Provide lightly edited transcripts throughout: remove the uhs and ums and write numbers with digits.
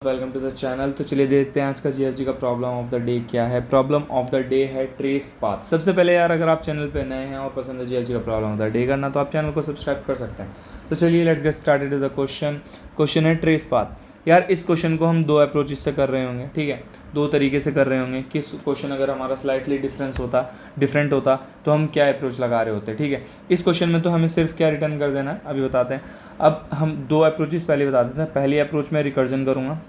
Welcome to the channel. तो चलिए देखते हैं आज का जीएफजी का प्रॉब्लम ऑफ द डे क्या है। प्रॉब्लम ऑफ द डे है ट्रेस पाथ। सबसे पहले यार, अगर आप चैनल पे नए हैं और पसंद है जीएफजी का प्रॉब्लम ऑफ द डे करना, तो आप चैनल को सब्सक्राइब कर सकते हैं। तो चलिए let's get started with the question. Question है ट्रेस पाथ। यार इस क्वेश्चन को हम दो अप्रोचेस से कर रहे होंगे, ठीक है, दो तरीके से कर रहे होंगे कि क्वेश्चन अगर हमारा स्लाइटली डिफरेंट होता तो हम क्या अप्रोच लगा रहे होते, ठीक है। इस क्वेश्चन में तो हमें सिर्फ क्या रिटर्न कर देना है, अभी बताते हैं। अब हम दो अप्रोचेस पहले बता देते हैं। पहली अप्रोच में रिकर्जन करूँगा।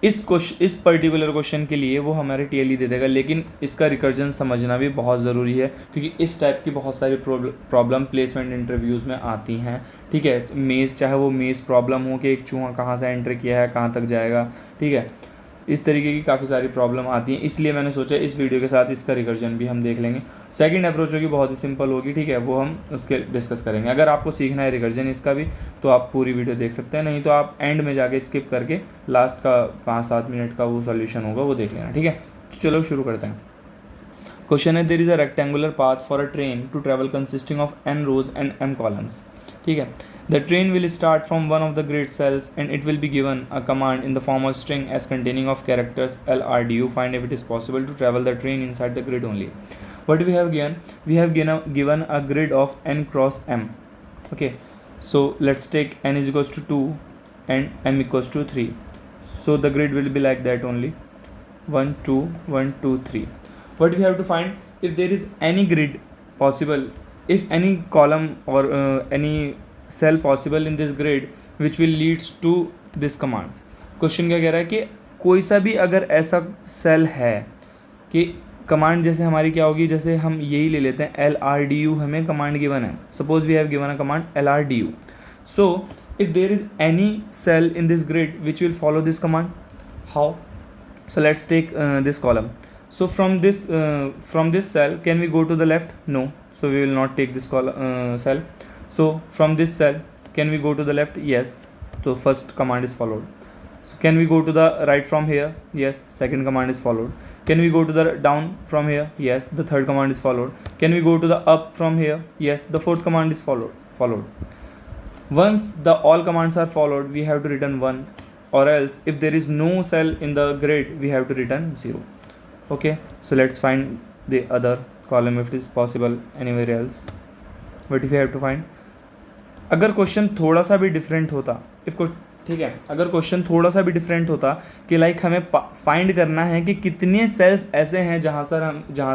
इस पर्टिकुलर क्वेश्चन के लिए वो हमारे टीएलई दे देगा, लेकिन इसका रिकर्जन समझना भी बहुत ज़रूरी है, क्योंकि इस टाइप की बहुत सारी प्रॉब्लम प्लेसमेंट इंटरव्यूज़ में आती हैं, ठीक है। मेज़, चाहे वो मेज़ प्रॉब्लम हो कि एक चूहा कहाँ से एंटर किया है, कहाँ तक जाएगा, ठीक है। इस तरीके की काफ़ी सारी प्रॉब्लम आती हैं, इसलिए मैंने सोचा इस वीडियो के साथ इसका रिकर्जन भी हम देख लेंगे। सेकंड अप्रोच होगी, बहुत ही सिंपल होगी, ठीक है, वो हम उसके डिस्कस करेंगे। अगर आपको सीखना है रिकर्जन इसका भी, तो आप पूरी वीडियो देख सकते हैं, नहीं तो आप एंड में जाके स्किप करके लास्ट का 5-7 मिनट का वो सॉल्यूशन होगा वो देख लेना, ठीक है। तो चलो शुरू करते हैं। क्वेश्चन है, there is a rectangular path for a train to travel consisting of n rows and m columns, ठीक है। The train will start from one of the grid cells and it will be given a command in the form of string s containing of characters LRDU. Find if it is possible to travel the train inside the grid only. What we have given? We have given a grid of n cross m. Okay, so let's take n is equals to 2 and m equals to 3. So the grid will be like that only. 1 2 1 2 3. What we have to find? If there is any grid possible, if any column or any cell possible in this grid which will leads to this command. Question क्या कह रहा है कि कोई सा भी अगर ऐसा सेल है कि कमांड जैसे हमारी क्या होगी, जैसे हम यही ले लेते हैं LRDU, हमें कमांड गिवन है। Suppose we have given a command LRDU. So if there is any cell in this grid which will follow this command, how? So let's take this column. So from this cell, can we go to the left? No. So we will not take this cell. So from this cell, can we go to the left? Yes. So first command is followed. So can we go to the right from here? Yes. Second command is followed. Can we go to the down from here? Yes. The third command is followed. Can we go to the up from here? Yes. The fourth command is followed. Once the all commands are followed, we have to return 1, or else if there is no cell in the grid, we have to return 0. Okay, so let's find the other column if it is possible anywhere else. But if you have to find, अगर question थोड़ा सा भी different होता, ठीक है, अगर question थोड़ा सा भी डिफरेंट होता कि लाइक हमें फाइंड करना है कि कितने सेल्स ऐसे हैं जहाँ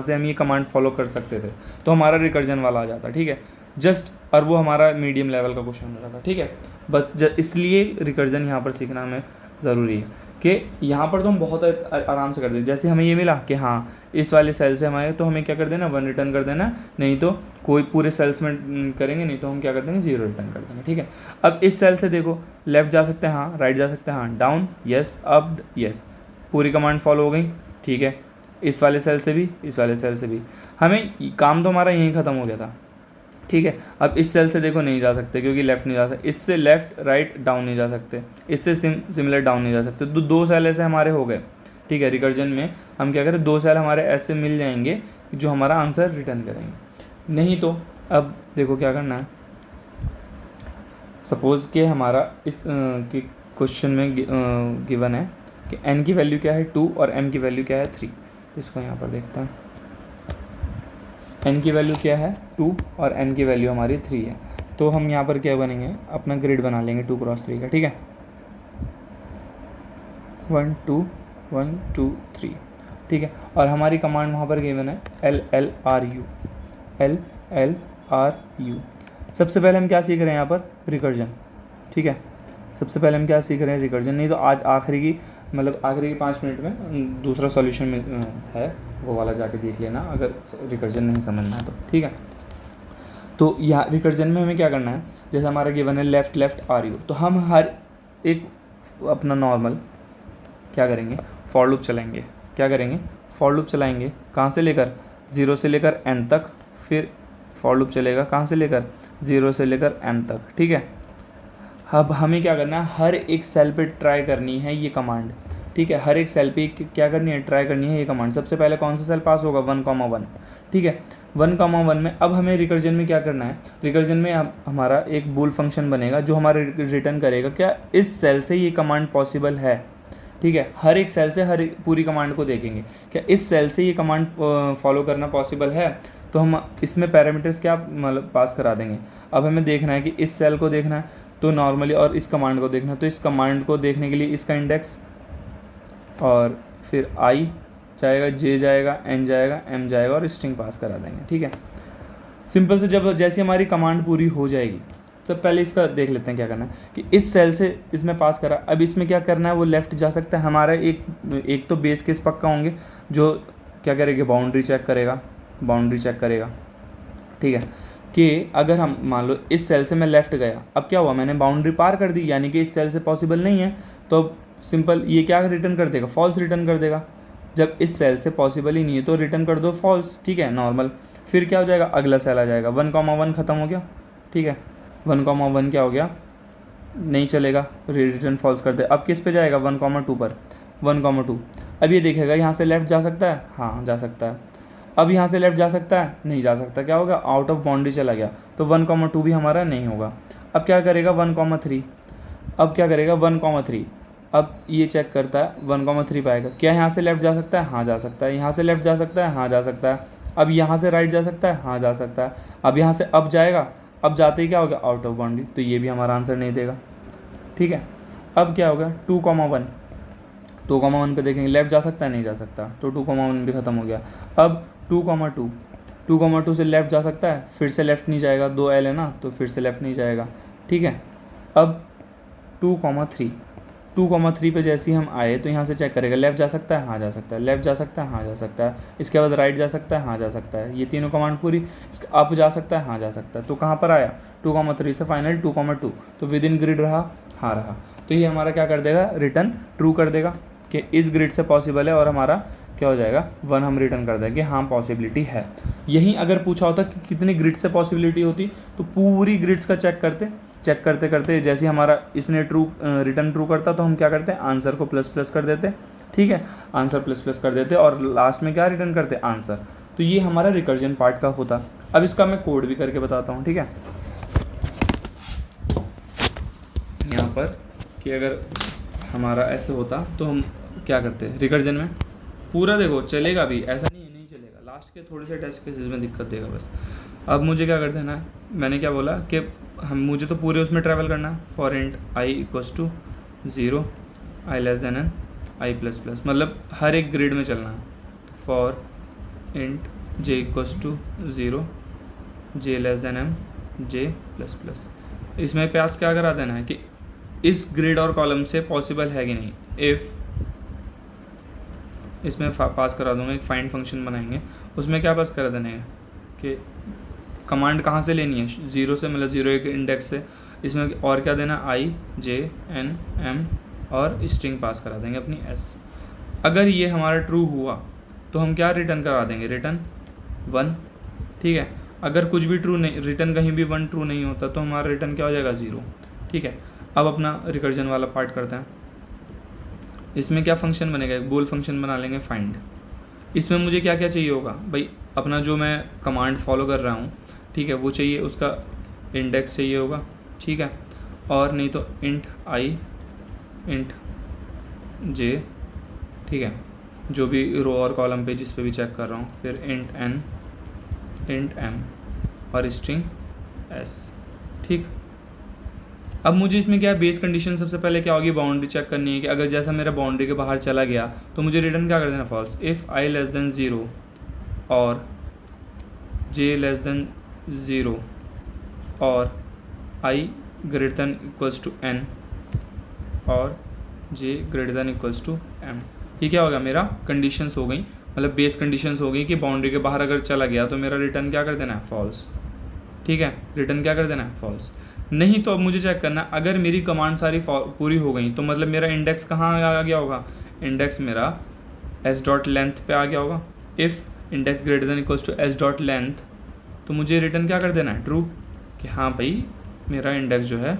से हम ये कमांड फॉलो कर सकते थे, तो हमारा रिकर्जन वाला आ जाता, ठीक है, जस्ट, और वो हमारा मीडियम लेवल का क्वेश्चन हो जाता, ठीक है। बस इसलिए रिकर्जन यहाँ पर सीखना हमें ज़रूरी है कि यहाँ पर तो हम बहुत आराम से कर दें। जैसे हमें ये मिला कि हाँ इस वाले सेल से हमारे, तो हमें क्या कर देना, 1 रिटर्न कर देना, नहीं तो कोई पूरे सेल्स में करेंगे, नहीं तो हम क्या कर देंगे, 0 रिटर्न कर देंगे, ठीक है। अब इस सेल से देखो, लेफ्ट जा सकते हैं, हाँ, राइट जा सकते हैं, हाँ, डाउन, यस, अप, यस, पूरी कमांड फॉलो हो गई, ठीक है। इस वाले सेल से भी, इस वाले सेल से भी, हमें काम तो हमारा यहीं ख़त्म हो गया था, ठीक है। अब इस सेल से देखो नहीं जा सकते, क्योंकि लेफ़्ट नहीं जा सकते, इससे लेफ़्ट राइट डाउन नहीं जा सकते, इससे सिमिलर डाउन नहीं जा सकते, तो 2 सेल ऐसे हमारे हो गए, ठीक है। रिकर्जन में हम क्या करें, 2 सेल हमारे ऐसे मिल जाएंगे जो हमारा आंसर रिटर्न करेंगे। नहीं तो अब देखो क्या करना है। सपोज़ कि हमारा इस क्वेश्चन में गिवन है कि n की वैल्यू क्या है 2 और m की वैल्यू क्या है 3। तो इसको यहाँ पर देखते हैं, n की वैल्यू क्या है 2 और n की वैल्यू हमारी 3 है। तो हम यहाँ पर क्या बनेंगे, अपना ग्रिड बना लेंगे 2 क्रॉस 3 का, ठीक है, 1 2 1 2 3, ठीक है। और हमारी कमांड वहाँ पर गिवन है LLRU। सबसे पहले हम क्या सीख रहे हैं यहाँ पर, रिकर्जन, ठीक है। सबसे पहले हम क्या सीख रहे हैं, रिकर्जन, नहीं तो आज आखिरी की 5 मिनट में दूसरा सॉल्यूशन में है, वो वाला जाके देख लेना अगर रिकर्जन नहीं समझना है तो, ठीक है। तो यहाँ रिकर्जन में हमें क्या करना है, जैसे हमारा गिवन है लेफ्ट RU, तो हम हर एक अपना नॉर्मल क्या करेंगे, फॉर लूप चलाएंगे। क्या करेंगे, फॉर लूप चलाएंगे, कहाँ से लेकर, 0 से लेकर n तक, फिर फॉर लूप चलेगा कहाँ से लेकर, 0 से लेकर m तक, ठीक है। अब हमें क्या करना है, हर एक सेल पे ट्राई करनी है ये कमांड, ठीक है। हर एक सेल पे क्या करनी है, ट्राई करनी है ये कमांड। सबसे पहले कौन सा सेल पास होगा, 1,1, ठीक है। 1,1 में अब हमें रिकर्जन में क्या करना है, रिकर्जन में हमारा एक बूल फंक्शन बनेगा जो हमारा रिटर्न करेगा क्या, इस सेल से ये कमांड पॉसिबल है, ठीक है, हर एक सेल से हर एक पूरी कमांड को देखेंगे, क्या इस सेल से ये कमांड फॉलो करना पॉसिबल है, तो हम इसमें पैरामीटर्स क्या मतलब पास करा देंगे। अब हमें देखना है कि इस सेल को देखना है तो नॉर्मली, और इस कमांड को देखना है तो इस कमांड को देखने के लिए इसका इंडेक्स, और फिर आई जाएगा, जे जाएगा, एन जाएगा, एम जाएगा, और स्ट्रिंग पास करा देंगे। ठीक है, सिंपल से जब जैसे हमारी कमांड पूरी हो जाएगी तो पहले इसका देख लेते हैं क्या करना है कि इस सेल से इसमें पास करा, अब इसमें क्या करना है, वो लेफ़्ट जा सकता है। हमारा एक तो बेस केस पक्का होंगे जो क्या करेगा, बाउंड्री चेक करेगा, बाउंड्री चेक करेगा। ठीक है, कि अगर हम मान लो इस सेल से मैं लेफ़्ट गया, अब क्या हुआ, मैंने बाउंड्री पार कर दी, यानी कि इस सेल से पॉसिबल नहीं है, तो सिंपल ये क्या रिटर्न कर देगा, फॉल्स रिटर्न कर देगा। जब इस सेल से पॉसिबल ही नहीं है तो रिटर्न कर दो फॉल्स। ठीक है, नॉर्मल। फिर क्या हो जाएगा, अगला सेल आ जाएगा, 1,1 ख़त्म हो गया। ठीक है, 1,1 क्या हो गया, नहीं चलेगा, रिटर्न फॉल्स कर दे। अब किस पे जाएगा, 1,2 पर, 1,2। अब ये देखेगा यहाँ से लेफ़्ट जा सकता है, हाँ जा सकता है। अब यहाँ से लेफ़्ट जा सकता है, नहीं जा सकता, क्या होगा, आउट ऑफ बाउंड्री चला गया, तो 1,2 भी हमारा नहीं होगा। अब क्या करेगा, 1,3। अब क्या करेगा, 1,3। अब ये चेक करता है, 1,3 पाएगा, क्या यहाँ से लेफ़्ट जा सकता है, हाँ जा सकता है। यहाँ से लेफ़्ट जा सकता है, हाँ जा सकता है। अब यहाँ से राइट जा सकता है, हाँ जा सकता है। अब यहाँ से अब जाएगा, अब जाते ही क्या होगा, आउट ऑफ बाउंड्री, तो ये भी हमारा आंसर नहीं देगा। ठीक है, अब क्या होगा, 2,1, 2,1 पे देखेंगे, लेफ़्ट जा सकता है, नहीं जा सकता, तो 2,1 भी ख़त्म हो गया। अब 2,2, 2,2 से लेफ़्ट जा सकता है, फिर से लेफ़्ट नहीं जाएगा, 2 एल है ना, तो फिर से लेफ़्ट नहीं जाएगा। ठीक है, अब 2,3, 2,3 पे जैसे ही हम आए तो यहाँ से चेक करेगा, लेफ़्ट जा सकता है, हाँ जा सकता है, लेफ़्ट जा सकता है, हाँ जा सकता है, इसके बाद राइट जा सकता है, हाँ जा सकता है, ये तीनों कमांड पूरी। इसके अप जा सकता है, हाँ जा सकता है, तो कहाँ पर आया, 2,3 से फाइनल 2,2, तो विद इन ग्रिड रहा, हाँ रहा, तो ये हमारा क्या कर देगा, रिटर्न ट्रू कर देगा कि इस ग्रिड से पॉसिबल है, और हमारा क्या हो जाएगा, 1 हम रिटर्न कर देंगे, हाँ पॉसिबिलिटी है। यहीं अगर पूछा होता कि कितनी ग्रिड से पॉसिबिलिटी होती, तो पूरी ग्रिड्स का चेक करते करते जैसे हमारा इसने ट्रू रिटर्न ट्रू करता, तो हम क्या करते हैं, आंसर को प्लस प्लस कर देते। ठीक है, आंसर प्लस प्लस कर देते और लास्ट में क्या रिटर्न करते, आंसर। तो ये हमारा रिकर्जन पार्ट का होता। अब इसका मैं कोड भी करके बताता हूँ। ठीक है, यहाँ पर कि अगर हमारा ऐसे होता तो हम क्या करते हैं, रिकर्जन में पूरा देखो चलेगा भी, ऐसा नहीं चलेगा, लास्ट के थोड़े से टेस्ट केसेस में दिक्कत देगा बस। अब मुझे क्या कर देना है, मैंने क्या बोला कि मुझे तो पूरे उसमें ट्रैवल करना है, for int I equals to 0, I less than N I plus plus, मतलब हर एक ग्रिड में चलना है। For int J equals to 0, J less than M, J plus plus. इसमें पास क्या करा देना है कि इस ग्रिड और कॉलम से पॉसिबल है कि नहीं। इफ़ इसमें पास करा दूंगा, एक फाइंड फंक्शन बनाएंगे, उसमें क्या पास करा देना है कि कमांड कहाँ से लेनी है, 0 से, मतलब 0 एक इंडेक्स से। इसमें और क्या देना, आई, जे, एन, एम, और स्ट्रिंग पास करा देंगे अपनी एस। अगर ये हमारा ट्रू हुआ तो हम क्या रिटर्न करा देंगे, रिटर्न 1। ठीक है, अगर कुछ भी ट्रू नहीं, रिटर्न कहीं भी 1 ट्रू नहीं होता तो हमारा रिटर्न क्या हो जाएगा, 0। ठीक है, अब अपना रिकर्जन वाला पार्ट करते हैं। इसमें क्या फंक्शन बनेगा, एक बोल फंक्शन बना लेंगे, फाइंड। इसमें मुझे क्या क्या चाहिए होगा भाई, अपना जो मैं कमांड फॉलो कर रहा हूँ, ठीक है, वो चाहिए, उसका इंडेक्स चाहिए होगा। ठीक है, और नहीं तो इंट आई, इंट जे, ठीक है, जो भी रो और कॉलम पे जिस पे भी चेक कर रहा हूँ, फिर इंट एन, इंट एम, और स्ट्रिंग एस। ठीक, अब मुझे इसमें क्या है, बेस कंडीशन सबसे पहले क्या होगी, बाउंड्री चेक करनी है कि अगर जैसा मेरा बाउंड्री के बाहर चला गया तो मुझे रिटर्न क्या कर देना, false. If I less than 0 और जे लेस देन 0 और I greater than equals to N और J greater than equals to M, ये क्या होगा, मेरा कंडीशंस हो गई, मतलब बेस कंडीशंस हो गई कि बाउंड्री के बाहर अगर चला गया तो मेरा रिटर्न क्या कर देना है, फॉल्स। ठीक है, रिटर्न क्या कर देना है, फॉल्स। नहीं तो अब मुझे चेक करना, अगर मेरी कमांड सारी पूरी हो गई तो मतलब मेरा इंडेक्स कहाँ आ गया होगा, इंडेक्स मेरा एस डॉट लेंथ पे आ गया होगा। If index greater than equals to S dot length, तो मुझे रिटर्न क्या कर देना है, ट्रू, कि हाँ भाई मेरा इंडेक्स जो है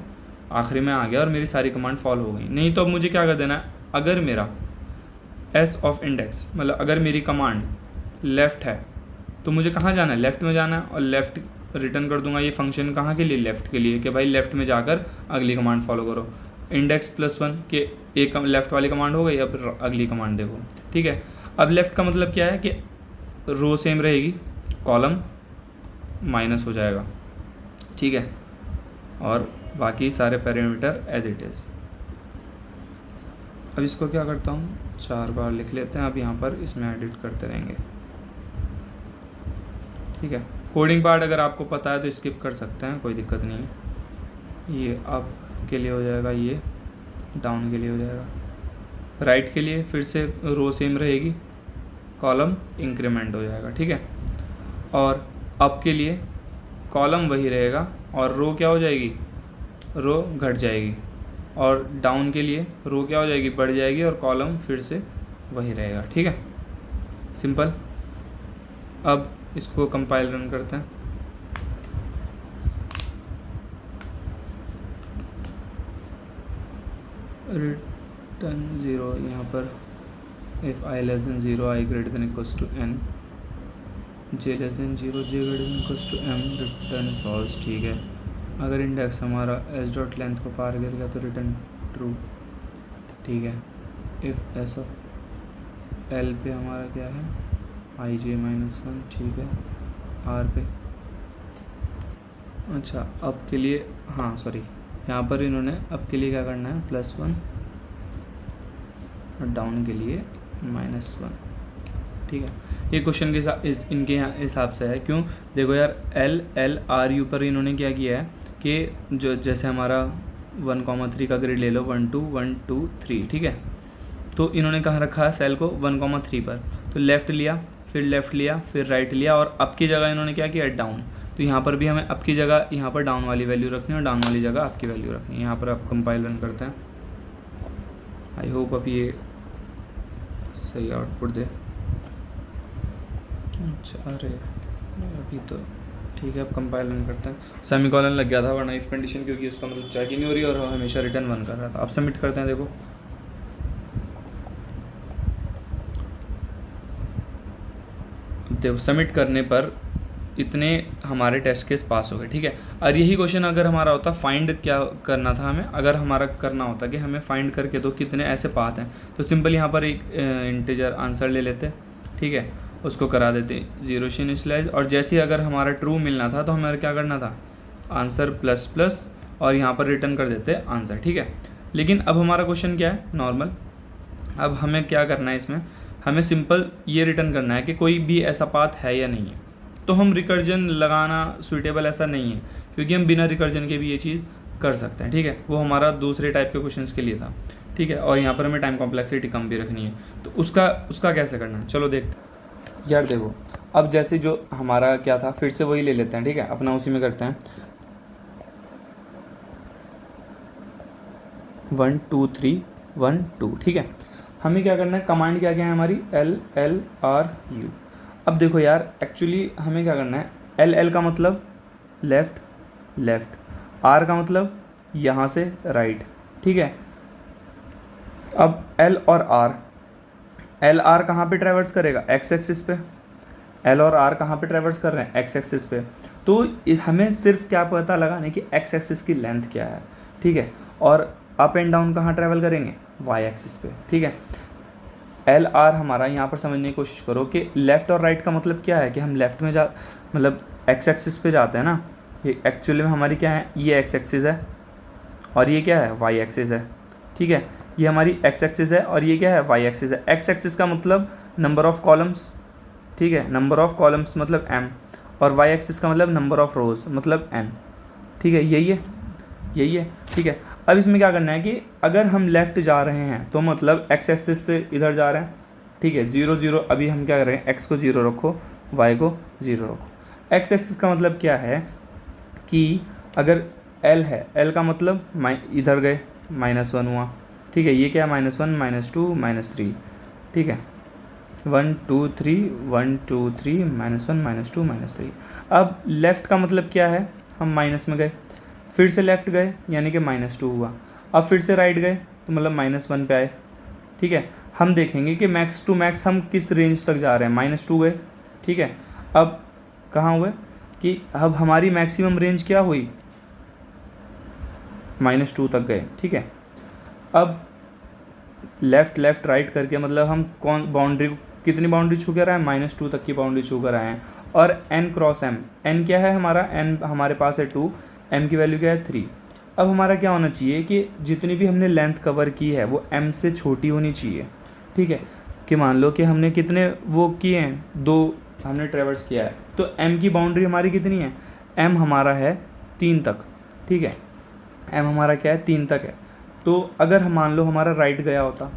आखिरी में आ गया और मेरी सारी कमांड फॉलो हो गई। नहीं तो अब मुझे क्या कर देना है, अगर मेरा एस ऑफ इंडेक्स, मतलब अगर मेरी कमांड लेफ़्ट है तो मुझे कहाँ जाना है, लेफ़्ट में जाना है, और लेफ़्ट रिटर्न कर दूंगा। ये फंक्शन कहाँ के लिए, लेफ़्ट के लिए, कि भाई लेफ़्ट में जाकर अगली कमांड फॉलो करो। इंडेक्स +1 के एक लेफ़्ट वाली कमांड हो गई। अब अगली कमांड देखो, ठीक है। अब लेफ़्ट का मतलब क्या है कि रो सेम रहेगी, कॉलम माइनस हो जाएगा, ठीक है, और बाकी सारे पैरामीटर एज इट इज़। अब इसको क्या करता हूँ, 4 बार लिख लेते हैं। अब यहाँ पर इसमें एडिट करते रहेंगे, ठीक है। कोडिंग पार्ट अगर आपको पता है तो स्किप कर सकते हैं, कोई दिक्कत नहीं है। ये अप के लिए हो जाएगा, ये डाउन के लिए हो जाएगा। राइट के लिए फिर से रो सेम रहेगी, कॉलम इंक्रीमेंट हो जाएगा, ठीक है। और अप के लिए कॉलम वही रहेगा और रो क्या हो जाएगी, रो घट जाएगी। और डाउन के लिए रो क्या हो जाएगी, बढ़ जाएगी, और कॉलम फिर से वही रहेगा, ठीक है, सिंपल। अब इसको कंपाइल रन करते हैं। रिटर्न 0 यहाँ पर, if i less than 0 i greater than equals to n, j less than 0 j greater than equals to m, return false, ठीक है। अगर इंडेक्स हमारा s डॉट लेंथ को पार कर गया तो रिटर्न ट्रू, ठीक है। इफ़ s ऑफ l पे हमारा क्या है, i j -1, ठीक है, r पे। अच्छा, अब के लिए, हाँ सॉरी, यहाँ पर इन्होंने अब के लिए क्या करना है, +1, और डाउन के लिए -1, ठीक है। ये क्वेश्चन के इनके यहाँ हिसाब से है, क्यों, देखो यार, LLRU पर इन्होंने क्या किया है कि जो जैसे हमारा 1,3 का ग्रिड ले लो, 1 2 1 2 3, ठीक है। तो इन्होंने कहाँ रखा है सेल को, 1,3 पर, तो लेफ़्ट लिया, फिर लेफ़्ट लिया, फिर राइट लिया, और अप की जगह इन्होंने क्या किया, डाउन। तो यहाँ पर भी हमें अप की जगह यहाँ पर डाउन वाली वैल्यू रखनी है, और डाउन वाली जगह अप की वैल्यू रखनी है। यहाँ पर आप कंपाइल रन करते हैं। आई होप अब ये सही आउटपुट दे। अच्छा, अरे अभी तो ठीक है, अब कंपाइल रन करते हैं। सेमीकोलन लग गया था वरना इफ कंडीशन, क्योंकि उसका मतलब चेक ही नहीं हो रही और हमेशा रिटर्न 1 कर रहा था। अब सबमिट करते हैं, देखो सबमिट करने पर इतने हमारे टेस्ट केस पास हो गए, ठीक है। और यही क्वेश्चन अगर हमारा होता, फाइंड क्या करना था हमें, अगर हमारा करना होता कि हमें फाइंड करके दो कितने ऐसे पाथ हैं, तो सिंपल यहाँ पर एक इंटीजर आंसर ले लेते, ठीक है, उसको करा देते 0 से इनिशियलाइज, और जैसे ही अगर हमारा ट्रू मिलना था तो हमें क्या करना था, आंसर ++ और यहाँ पर रिटर्न कर देते आंसर, ठीक है। लेकिन अब हमारा क्वेश्चन क्या है, नॉर्मल। अब हमें क्या करना है, इसमें हमें सिंपल ये रिटर्न करना है कि कोई भी ऐसा पाथ है या नहीं है। तो हम रिकर्जन लगाना सूटेबल ऐसा नहीं है, क्योंकि हम बिना रिकर्जन के भी ये चीज़ कर सकते हैं, ठीक है। वो हमारा दूसरे टाइप के क्वेश्चंस के लिए था, ठीक है। और यहाँ पर हमें टाइम कॉम्प्लेक्सिटी कम भी रखनी है, तो उसका कैसे करना है, चलो देखते। यार देखो, अब जैसे जो हमारा क्या था, फिर से वही ले लेते हैं, ठीक है, अपना उसी में करते हैं। 1 2 3 1 2, ठीक है। हमें क्या करना है, कमांड क्या क्या है हमारी, LLRU। अब देखो यार, एक्चुअली हमें क्या करना है, LL का मतलब लेफ़्ट, R का मतलब यहाँ से राइट, ठीक है। अब L और R कहाँ पे ट्रैवर्स करेगा, X एक्सिस पे। L और R कहाँ पे ट्रैवर्स कर रहे हैं, X एक्सिस पे। तो हमें सिर्फ क्या पता लगाने की X एक्सिस की लेंथ क्या है, ठीक है। और अप एंड डाउन कहाँ ट्रैवल करेंगे, Y एक्सिस पे, ठीक है। LR हमारा यहाँ पर समझने की कोशिश करो कि लेफ़्ट और राइट का मतलब क्या है, कि हम लेफ़्ट में मतलब X एक्सिस पे जाते हैं ना। ये एक्चुअली में हमारी क्या है, ये X एक्सिस है और ये क्या है, Y एक्सिस है, ठीक है। ये हमारी X एक्सिस है और ये क्या है, Y एक्सिस है। X एक्सिस का मतलब नंबर ऑफ़ कॉलम्स, ठीक है, नंबर ऑफ़ कॉलम्स मतलब M, और Y एक्सिस का मतलब नंबर ऑफ़ रोज़ मतलब N, ठीक है। यही है, ठीक है। अब इसमें क्या करना है कि अगर हम लेफ़्ट जा रहे हैं तो मतलब X एक्सिस से इधर जा रहे हैं, ठीक है, 0 0। अभी हम क्या कर रहे हैं, X को 0 रखो, Y को 0 रखो। X एक्सिस का मतलब क्या है कि अगर L है, L का मतलब इधर गए -1 हुआ, ठीक है। ये क्या है, -1 -2 -3, ठीक है, 1 2 3 1 2 3 -1 -2 -3। अब लेफ़्ट का मतलब क्या है, हम माइनस में गए, फिर से लेफ़्ट गए यानी कि -2 हुआ, अब फिर से राइट गए तो मतलब -1 पे आए, ठीक है। हम देखेंगे कि मैक्स टू मैक्स हम किस रेंज तक जा रहे हैं, -2 गए, ठीक है। अब कहाँ हुए कि अब हमारी मैक्सिमम रेंज क्या हुई, -2 तक गए, ठीक है। अब लेफ़्ट लेफ़्ट राइट करके मतलब हम कौन बाउंड्री, कितनी बाउंड्री छू कर आए हैं, -2 तक की बाउंड्री छू कर आए हैं। और n क्रॉस m, n क्या है हमारा, n हमारे पास है 2, m की वैल्यू क्या है 3। अब हमारा क्या होना चाहिए कि जितनी भी हमने लेंथ कवर की है वो m से छोटी होनी चाहिए। ठीक है, कि मान लो कि हमने कितने वो किए हैं, 2 हमने ट्रेवर्स किया है, तो m की बाउंड्री हमारी कितनी है, m हमारा है 3 तक। ठीक है, m हमारा क्या है 3 तक है। तो अगर हम मान लो हमारा राइट गया होता,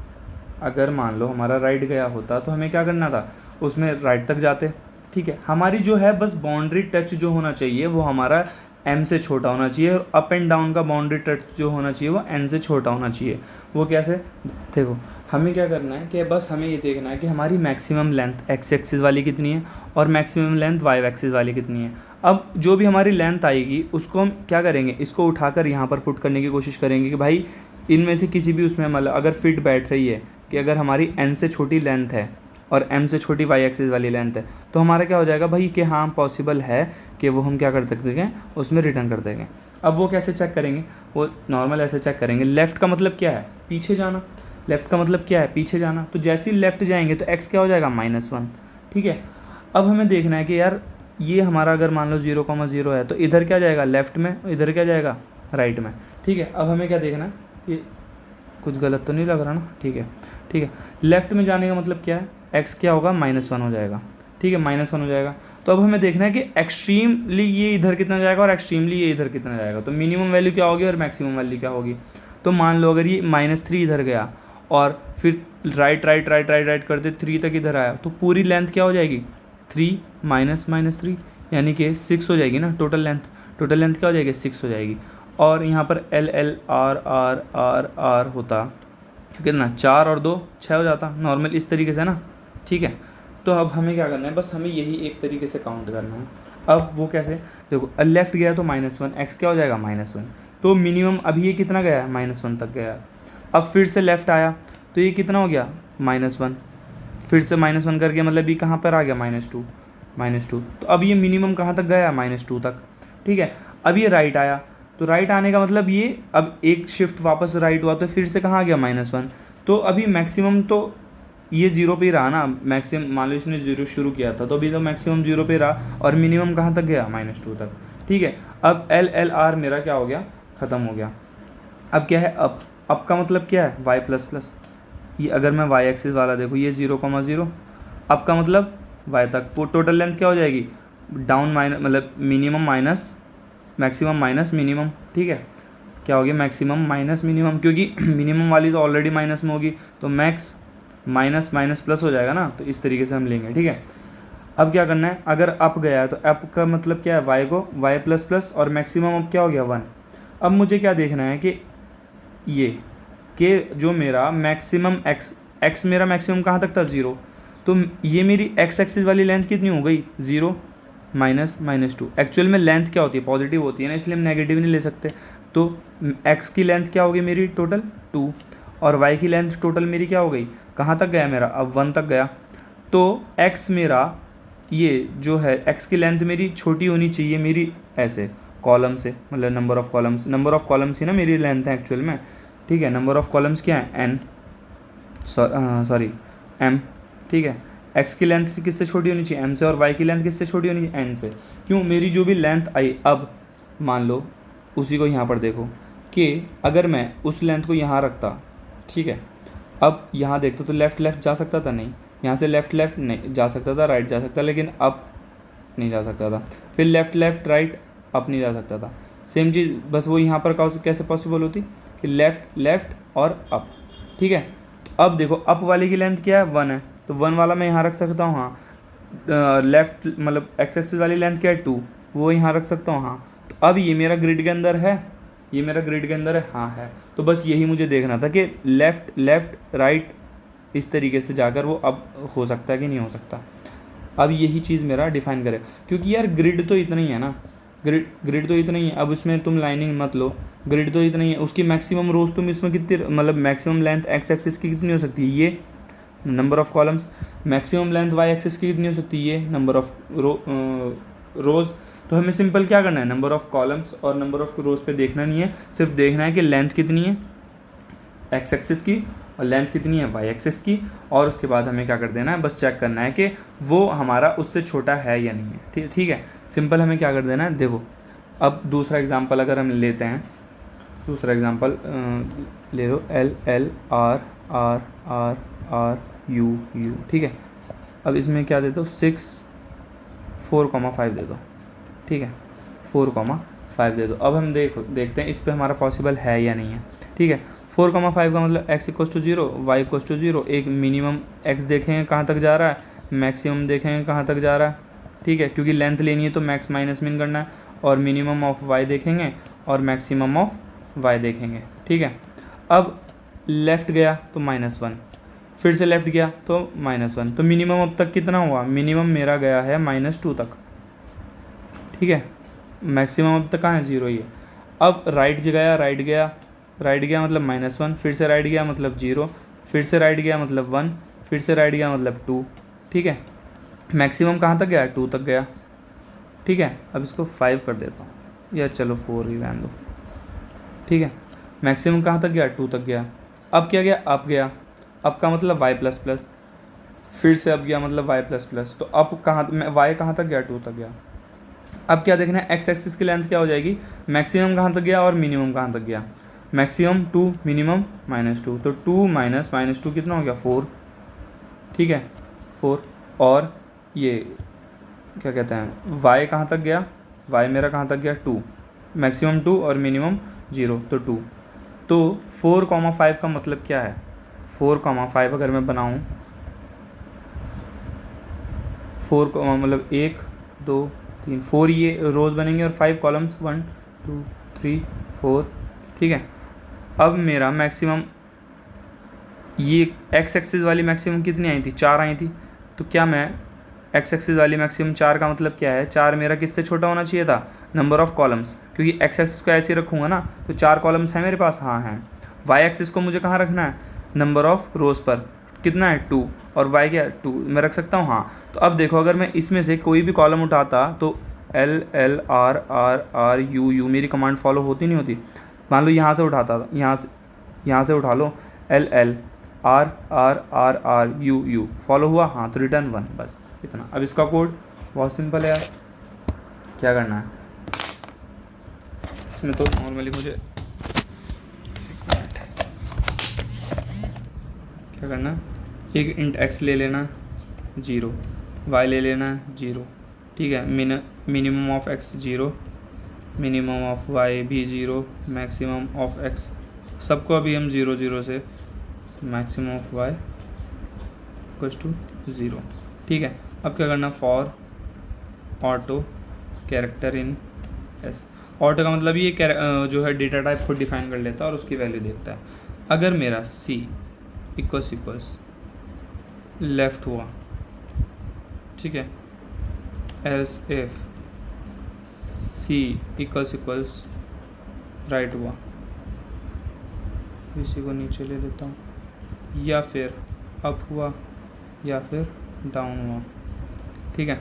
अगर मान लो हमारा राइट गया होता तो हमें क्या करना था, उसमें राइट तक जाते। ठीक है, हमारी जो है बस बाउंड्री टच जो होना चाहिए वो हमारा m से छोटा होना चाहिए, और अप एंड डाउन का बाउंड्री टच जो होना चाहिए वो n से छोटा होना चाहिए। वो कैसे, देखो हमें क्या करना है कि बस हमें ये देखना है कि हमारी मैक्सिमम लेंथ x एक्सिस वाली कितनी है और मैक्सिमम लेंथ y एक्सिस वाली कितनी है। अब जो भी हमारी लेंथ आएगी उसको हम क्या करेंगे, इसको उठाकर यहाँ पर पुट करने की कोशिश करेंगे कि भाई इनमें से किसी भी उसमें मतलब अगर फिट बैठ रही है कि अगर हमारी n से छोटी लेंथ है और m से छोटी y एक्सिस वाली लेंथ है, तो हमारा क्या हो जाएगा भाई कि हाँ पॉसिबल है कि वो हम क्या कर सकते हैं, उसमें रिटर्न कर देंगे। अब वो कैसे चेक करेंगे, वो नॉर्मल ऐसे चेक करेंगे, लेफ़्ट का मतलब क्या है, पीछे जाना, लेफ़्ट का मतलब क्या है, पीछे जाना। तो जैसे ही लेफ़्ट जाएंगे तो x क्या हो जाएगा, -1। ठीक है, अब हमें देखना है कि यार ये हमारा अगर मान लो 0,0 है तो इधर क्या जाएगा लेफ़्ट में, इधर क्या जाएगा राइट में। ठीक है, अब हमें क्या देखना है, ये कुछ गलत तो नहीं लग रहा ना, ठीक है। ठीक है, लेफ़्ट में जाने का मतलब क्या है, x क्या होगा, -1 हो जाएगा। ठीक है, -1 हो जाएगा। तो अब हमें देखना है कि एक्सट्रीमली ये इधर कितना जाएगा और एक्सट्रीमली ये इधर कितना जाएगा, तो मिनिमम वैल्यू क्या होगी और मैक्सिमम वैल्यू क्या होगी। तो मान लो अगर ये -3 इधर गया और फिर right right right right right करते 3 तक इधर आया, तो पूरी लेंथ क्या हो जाएगी, 3 -3 यानी कि 6 हो जाएगी ना टोटल लेंथ। टोटल लेंथ क्या हो जाएगी, 6 हो जाएगी। और यहाँ पर L L R R R R होता कितना, 4 और 2 6 हो जाता नॉर्मल इस तरीके से ना। ठीक है, तो अब हमें क्या करना है, बस हमें यही एक तरीके से काउंट करना है। अब वो कैसे, देखो लेफ़्ट गया तो -1, x क्या हो जाएगा -1, तो मिनिमम अभी ये कितना गया है, -1 तक गया। अब फिर से लेफ़्ट आया तो ये कितना हो गया, -1, फिर से -1 करके मतलब ये कहाँ पर आ गया, -2। तो अब ये मिनिमम कहाँ तक गया, -2 तक। ठीक है, अब ये राइट आया तो राइट आने का मतलब ये अब एक शिफ्ट वापस राइट हुआ तो फिर से कहाँ आ गया, -1। तो अभी मैक्सिमम तो ये 0 पे ही रहा ना, मैक्सिमम मान लो इसने 0 शुरू किया था तो अभी तो मैक्सिमम 0 पे रहा और मिनिमम कहाँ तक गया, -2 तक। ठीक है, अब L L R मेरा क्या हो गया, ख़त्म हो गया। अब क्या है, अप का मतलब क्या है, y++। ये अगर मैं y एक्सिस वाला देखूँ, ये 0,0, अप का मतलब y तक। टोटल लेंथ क्या हो जाएगी, डाउन माइनस मतलब minimum minus maximum minus minimum. ठीक है, क्या हो गया, मैक्सिमम माइनस मिनिमम, क्योंकि मिनिमम वाली तो ऑलरेडी माइनस में होगी, तो मैक्स माइनस माइनस प्लस हो जाएगा ना, तो इस तरीके से हम लेंगे। ठीक है, अब क्या करना है, अगर अप गया है तो अप का मतलब क्या है, y को y++ और मैक्सिमम अब क्या हो गया 1। अब मुझे क्या देखना है कि ये कि जो मेरा मैक्सिमम x मेरा मैक्सिमम कहाँ तक था, 0। तो ये मेरी x एक्सिस वाली लेंथ कितनी हो गई, 0 -2। एक्चुअल में लेंथ क्या होती है, पॉजिटिव होती है ना, इसलिए हम नेगेटिव नहीं ले सकते। तो x की लेंथ क्या होगी मेरी टोटल 2, और y की लेंथ टोटल मेरी क्या हो गई, कहाँ तक गया मेरा, अब 1 तक गया। तो x मेरा ये जो है x की लेंथ मेरी छोटी होनी चाहिए मेरी ऐसे कॉलम से, मतलब नंबर ऑफ़ कॉलम्स ही ना मेरी लेंथ है एक्चुअल में। ठीक है, नंबर ऑफ़ कॉलम्स क्या है, n सॉरी m। ठीक है, x की लेंथ किससे छोटी होनी चाहिए, m से, और y की लेंथ किससे छोटी होनी चाहिए, n से। क्यों, मेरी जो भी लेंथ आई, अब मान लो उसी को यहाँ पर देखो कि अगर मैं उस लेंथ को यहाँ रखता, ठीक है, अब यहाँ देखते तो लेफ़्ट जा सकता था, नहीं, यहाँ से लेफ़्ट नहीं जा सकता था, राइट जा सकता, लेकिन अप नहीं जा सकता था। फिर लेफ़्ट राइट, अप नहीं जा सकता था। सेम चीज़ बस वो यहाँ पर कैसे पॉसिबल होती कि लेफ़्ट और अप। ठीक है, तो अब देखो अप वाले की लेंथ क्या है, 1 है, तो 1 वाला मैं यहाँ रख सकता हूँ, हाँ। लेफ़्ट मतलब एक्स एक्सिस वाली लेंथ क्या है, 2, वो यहाँ रख सकता हूँ, हाँ। तो अब ये मेरा ग्रिड के अंदर है, ये मेरा ग्रिड के अंदर है, हाँ है। तो बस यही मुझे देखना था कि लेफ़्ट राइट इस तरीके से जाकर वो अब हो सकता है कि नहीं हो सकता। अब यही चीज़ मेरा डिफाइन करे, क्योंकि यार ग्रिड तो इतना ही है ना, ग्रिड तो इतना ही है। अब इसमें तुम लाइनिंग मत लो, ग्रिड तो इतना ही है। उसकी मैक्सिमम रोज तुम इसमें कितनी मतलब मैक्सिमम लेंथ एक्स एक्सिस की कितनी हो सकती है, ये number of columns. Maximum length Y axis की कितनी हो सकती है, ये नंबर ऑफ़ रोज़। तो हमें सिंपल क्या करना है, नंबर ऑफ़ कॉलम्स और नंबर ऑफ़ रोज़ पे देखना नहीं है, सिर्फ देखना है कि लेंथ कितनी है एक्स एक्सिस की और लेंथ कितनी है वाई एक्सिस की, और उसके बाद हमें क्या कर देना है, बस चेक करना है कि वो हमारा उससे छोटा है या नहीं है। ठीक है, सिंपल हमें क्या कर देना है। देखो अब दूसरा एग्जांपल अगर हम लेते हैं, दूसरा एग्जांपल ले लो L L R R R R U U. ठीक है, अब इसमें क्या दे दो 6 4,5 दे दो। ठीक है, 4,5 दे दो। अब हम देखते हैं इस पे हमारा पॉसिबल है या नहीं है। ठीक है, 4,5 का मतलब x equals to 0, Y equals to 0। एक मिनिमम x देखेंगे कहाँ तक जा रहा है, मैक्सिमम देखेंगे कहाँ तक जा रहा है। ठीक है, क्योंकि लेंथ लेनी है तो मैक्स माइनस मिन करना है, और मिनिमम ऑफ y देखेंगे और मैक्सिमम ऑफ y देखेंगे। ठीक है, अब लेफ़्ट गया तो -1, फिर से लेफ़्ट गया तो -1, तो मिनिमम अब तक कितना हुआ, मिनिमम मेरा गया है -2 तक। ठीक है, मैक्सिमम अब तक कहाँ है, 0 ही है। अब राइट गया, राइट गया मतलब -1, फिर से राइट गया मतलब 0, फिर से राइट गया मतलब 1, फिर से राइट गया मतलब 2। ठीक है, मैक्सिमम कहाँ तक गया, 2 तक गया। ठीक है, अब इसको 5 कर देता हूँ, या चलो 4 ही रहने दो। ठीक है, मैक्सिमम कहाँ तक गया, 2 तक गया। अब क्या गया, अप गया, अप का मतलब y प्लस प्लस, फिर से अप गया मतलब y प्लस प्लस, तो अप कहाँ, y कहाँ तक गया, 2 तक गया। अब क्या देखना है, एक्स एक्सिस की लेंथ क्या हो जाएगी, मैक्सिमम कहाँ तक गया और मिनिमम कहाँ तक गया। मैक्सिमम 2, मिनिमम -2, तो 2 माइनस -2 कितना हो गया, 4। ठीक है, 4, और ये क्या कहते हैं, y कहाँ तक गया, y मेरा कहाँ तक गया, 2, मैक्सिमम 2 और मिनिमम 0, तो 2। तो 4,5 का मतलब क्या है, 4,5 अगर मैं बनाऊँ, 4 मतलब 1 2 3 4 ये रोज़ बनेंगे और 5 कॉलम्स, 1 2 3 4। ठीक है, अब मेरा मैक्सिमम, ये एक्स एक्सिस वाली मैक्सिमम कितनी आई थी, 4 आई थी। तो क्या मैं एक्स एक्सिस वाली मैक्सिमम 4 का मतलब क्या है, 4 मेरा किससे छोटा होना चाहिए था, नंबर ऑफ़ कॉलम्स, क्योंकि एक्स एक्सिस को ऐसे रखूँगा ना तो 4 कॉलम्स हैं मेरे पास, हाँ हैं। वाई एक्सिस को मुझे कहाँ रखना है, नंबर ऑफ़ रोज़ पर, कितना है 2, और वाई क्या 2 मैं रख सकता हूँ, हाँ। तो अब देखो अगर मैं इसमें से कोई भी कॉलम उठाता तो L L R R R U U मेरी कमांड फॉलो होती नहीं होती। मान लो यहाँ से उठाता था, यहाँ से उठा लो, L L R R R R U U, follow हुआ, हाँ, तो रिटर्न 1, बस इतना। अब इसका कोड बहुत सिंपल है यार, क्या करना है इसमें, तो नॉर्मली मुझे क्या करना है, एक इंट x ले लेना 0, y ले लेना 0। ठीक है, minimum of x 0, minimum of y भी 0, मैक्सिमम ऑफ x, सबको अभी हम 0 0 से, maximum of y equals to 0। ठीक है, अब क्या करना, for auto character in s। Auto का मतलब ये जो है डेटा टाइप खुद डिफाइन कर लेता है और उसकी वैल्यू देखता है। अगर मेरा c इक्वल्स लेफ़्ट हुआ, ठीक है, else if c equals right हुआ, इसी को नीचे ले लेता हूँ, या फिर अप हुआ या फिर डाउन हुआ। ठीक है,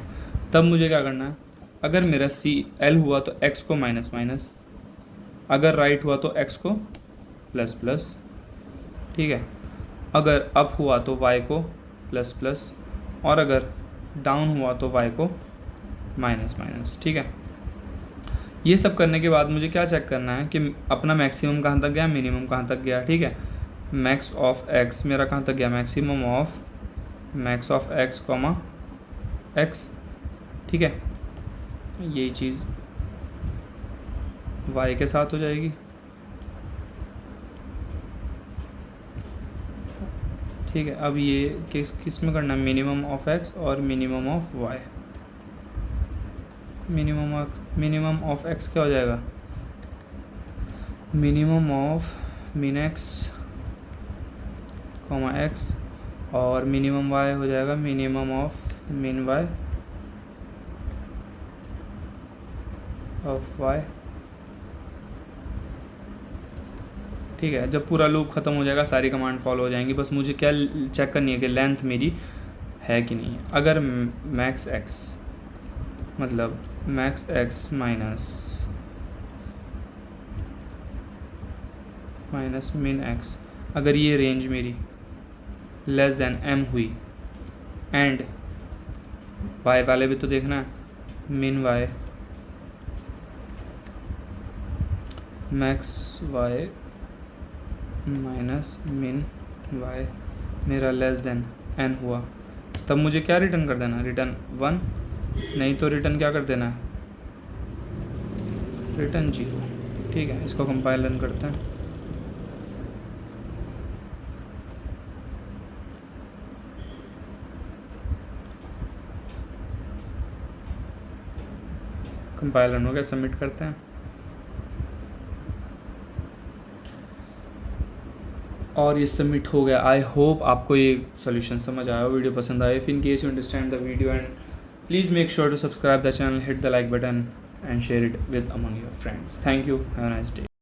तब मुझे क्या करना है, अगर मेरा c l हुआ तो x को माइनस माइनस, अगर राइट हुआ तो x को प्लस प्लस। ठीक है, अगर अप हुआ तो y को प्लस प्लस, और अगर डाउन हुआ तो y को माइनस माइनस। ठीक है, ये सब करने के बाद मुझे क्या चेक करना है कि अपना मैक्सिमम कहाँ तक गया, मिनिमम कहाँ तक गया। ठीक है, मैक्स ऑफ x मेरा कहाँ तक गया, maximum of max of x comma x। ठीक है, यही चीज़ y के साथ हो जाएगी। ठीक है, अब ये किस में करना है, मिनिमम ऑफ x और minimum of y। Minimum of x क्या हो जाएगा, मिनिमम ऑफ मिन x कॉमा x, और मिनिमम y हो जाएगा मिनिमम ऑफ मिन y ऑफ y। ठीक है, जब पूरा लूप ख़त्म हो जाएगा सारी कमांड फॉलो हो जाएंगी, बस मुझे क्या चेक करनी है कि लेंथ मेरी है कि नहीं। अगर मैक्स x मतलब मैक्स x माइनस मिन x अगर ये रेंज मेरी लेस देन m हुई एंड y वाले भी तो देखना है, मिन y मैक्स y माइनस मिन y मेरा लेस देन n हुआ, तब मुझे क्या रिटर्न कर देना है? रिटर्न 1, नहीं तो रिटर्न क्या कर देना है? रिटर्न 0। ठीक है, इसको कंपाइल रन करते हैं। कंपाइल रन हो गया, सबमिट करते हैं। और ये सबमिट हो गया। आई होप आपको ये सोल्यूशन समझ आया हो, वीडियो पसंद आया। If in case you understand the video and please make sure to subscribe the channel, hit the like button and share it with among your friends. Thank you, have a nice day.